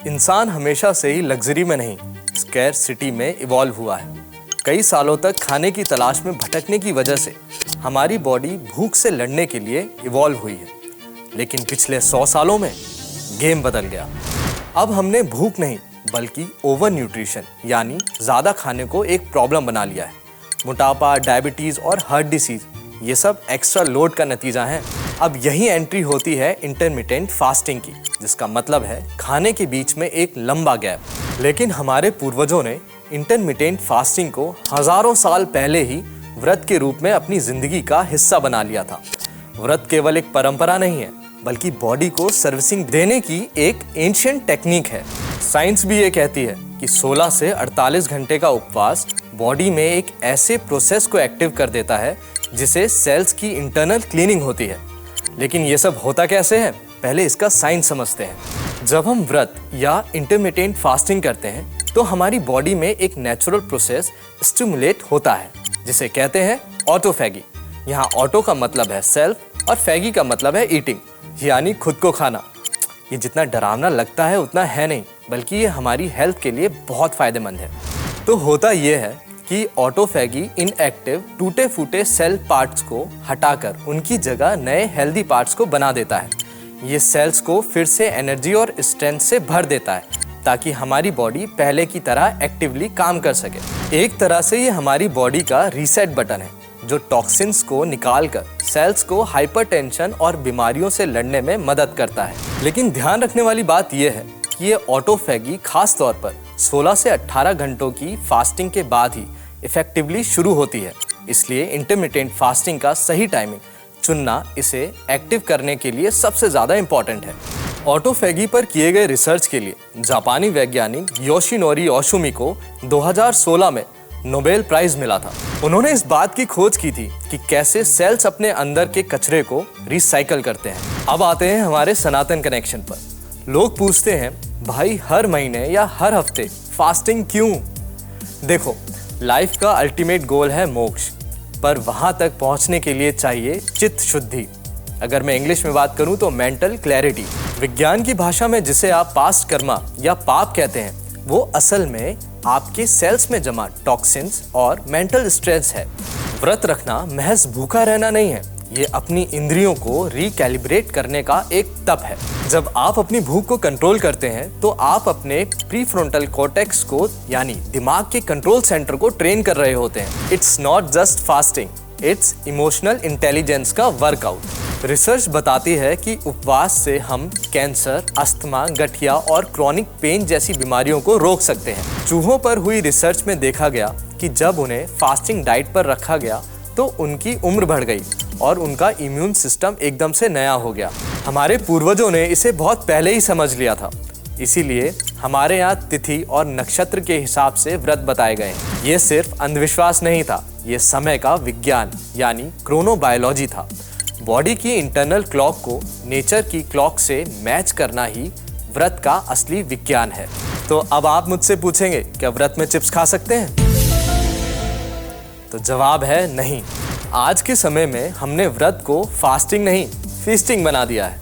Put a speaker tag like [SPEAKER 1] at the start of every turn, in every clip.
[SPEAKER 1] इंसान हमेशा से ही लग्जरी में नहीं, स्कैरसिटी में इवॉल्व हुआ है। कई सालों तक खाने की तलाश में भटकने की वजह से हमारी बॉडी भूख से लड़ने के लिए इवॉल्व हुई है। लेकिन पिछले 100 सालों में गेम बदल गया। अब हमने भूख नहीं बल्कि ओवर न्यूट्रिशन यानी ज़्यादा खाने को एक प्रॉब्लम बना लिया है। मोटापा, डायबिटीज़ और हार्ट डिसीज़ ये सब एक्स्ट्रा लोड का नतीजा है। अब यही एंट्री होती है इंटरमिटेंट फास्टिंग की, जिसका मतलब है खाने के बीच में एक लंबा गैप। लेकिन हमारे पूर्वजों ने इंटरमिटेंट फास्टिंग को हजारों साल पहले ही व्रत के रूप में अपनी जिंदगी का हिस्सा बना लिया था। व्रत केवल एक परंपरा नहीं है बल्कि बॉडी को सर्विसिंग देने की एक एंशिएंट टेक्निक है। साइंस भी ये कहती है कि 16 से 48 घंटे का उपवास बॉडी में एक ऐसे प्रोसेस को एक्टिव कर देता है जिसे सेल्स की इंटरनल क्लीनिंग होती है। लेकिन ये सब होता कैसे है, पहले इसका साइंस समझते हैं। जब हम व्रत या इंटरमिटेंट फास्टिंग करते हैं तो हमारी बॉडी में एक नेचुरल प्रोसेस स्टिमुलेट होता है जिसे कहते हैं ऑटोफैगी। यहाँ ऑटो का मतलब है सेल्फ और फैगी का मतलब है ईटिंग यानी खुद को खाना। ये जितना डरावना लगता है उतना है नहीं, बल्कि ये हमारी हेल्थ के लिए बहुत फायदेमंद है। तो होता ये है कि ऑटोफैगी इनएक्टिव टूटे फूटे सेल पार्ट्स को हटाकर उनकी जगह नए हेल्दी पार्ट्स को बना देता है। ये सेल्स को फिर से एनर्जी और स्ट्रेंथ से भर देता है ताकि हमारी बॉडी पहले की तरह एक्टिवली काम कर सके। एक तरह से ये हमारी बॉडी का रीसेट बटन है जो टॉक्सिन्स को निकालकर सेल्स को हाइपरटेंशन और बीमारियों से लड़ने में मदद करता है। लेकिन ध्यान रखने वाली बात यह है कि ये ऑटोफैगी खास तौर पर 16 से 18 घंटों की फास्टिंग के बाद ही इफेक्टिवली शुरू होती है। इसलिए इंटरमिटेंट फास्टिंग का सही टाइमिंग चुनना इसे एक्टिव करने के लिए सबसे ज़्यादा इम्पॉर्टेंट है। ऑटोफैगी पर किए गए रिसर्च के लिए जापानी वैज्ञानिक योशिनोरी ओशुमी को 2016 में नोबेल प्राइज मिला था। उन्होंने इस बात की खोज की थी कि कैसे सेल्स अपने अंदर के कचरे को रिसाइकल करते हैं। अब आते हैं हमारे सनातन कनेक्शन पर। लोग पूछते हैं, भाई हर महीने या हर हफ्ते फास्टिंग क्यों? देखो, लाइफ का अल्टीमेट गोल है मोक्ष, पर वहां तक पहुंचने के लिए चाहिए चित्त शुद्धि। अगर मैं इंग्लिश में बात करूं तो मेंटल क्लैरिटी। विज्ञान की भाषा में जिसे आप पास्ट कर्मा या पाप कहते हैं, वो असल में आपके सेल्स में जमा टॉक्सिन्स और मेंटल स्ट्रेस है। व्रत रखना महज भूखा रहना नहीं है, ये अपनी इंद्रियों को रिकैलिब्रेट करने का एक तप है। जब आप अपनी भूख को कंट्रोल करते हैं तो आप अपने प्रीफ्रंटल कॉर्टेक्स को यानी दिमाग के कंट्रोल सेंटर को ट्रेन कर रहे होते हैं। It's not just fasting, it's emotional intelligence का वर्कआउट। रिसर्च बताती है कि उपवास से हम कैंसर, अस्थमा, गठिया और क्रॉनिक पेन जैसी बीमारियों को रोक सकते हैं। चूहों पर हुई रिसर्च में देखा गया कि जब उन्हें फास्टिंग डाइट पर रखा गया तो उनकी उम्र बढ़ गई और उनका इम्यून सिस्टम एकदम से नया हो गया। हमारे पूर्वजों ने इसे बहुत पहले ही समझ लिया था, इसीलिए हमारे यहाँ तिथि और नक्षत्र के हिसाब से व्रत बताए गए हैं। ये सिर्फ अंधविश्वास नहीं था, ये समय का विज्ञान यानी क्रोनोबायोलॉजी था। बॉडी की इंटरनल क्लॉक को नेचर की क्लॉक से मैच करना ही व्रत का असली विज्ञान है। तो अब आप मुझसे पूछेंगे, क्या व्रत में चिप्स खा सकते हैं? तो जवाब है नहीं। आज के समय में हमने व्रत को फास्टिंग नहीं, फीस्टिंग बना दिया है।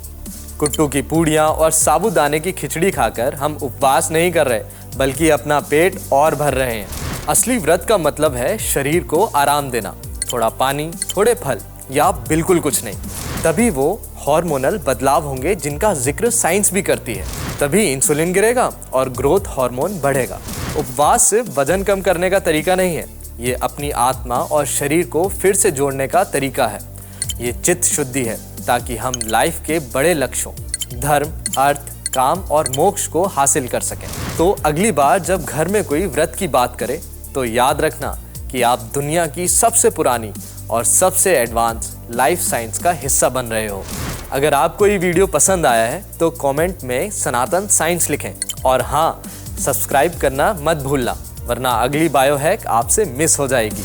[SPEAKER 1] कुट्टू की पूड़ियाँ और साबूदाने की खिचड़ी खाकर हम उपवास नहीं कर रहे, बल्कि अपना पेट और भर रहे हैं। असली व्रत का मतलब है शरीर को आराम देना, थोड़ा पानी, थोड़े फल या बिल्कुल कुछ नहीं। तभी वो हार्मोनल बदलाव होंगे जिनका जिक्र साइंस भी करती है। तभी इंसुलिन गिरेगा और ग्रोथ हार्मोन बढ़ेगा। उपवास सिर्फ वजन कम करने का तरीका नहीं है, ये अपनी आत्मा और शरीर को फिर से जोड़ने का तरीका है। ये चित्त शुद्धि है ताकि हम लाइफ के बड़े लक्ष्यों, धर्म, अर्थ, काम और मोक्ष को हासिल कर सकें। तो अगली बार जब घर में कोई व्रत की बात करे तो याद रखना कि आप दुनिया की सबसे पुरानी और सबसे एडवांस लाइफ साइंस का हिस्सा बन रहे हो। अगर आपको ये वीडियो पसंद आया है तो कमेंट में सनातन साइंस लिखें और हाँ, सब्सक्राइब करना मत भूलना, वरना अगली बायो हैक आपसे मिस हो जाएगी।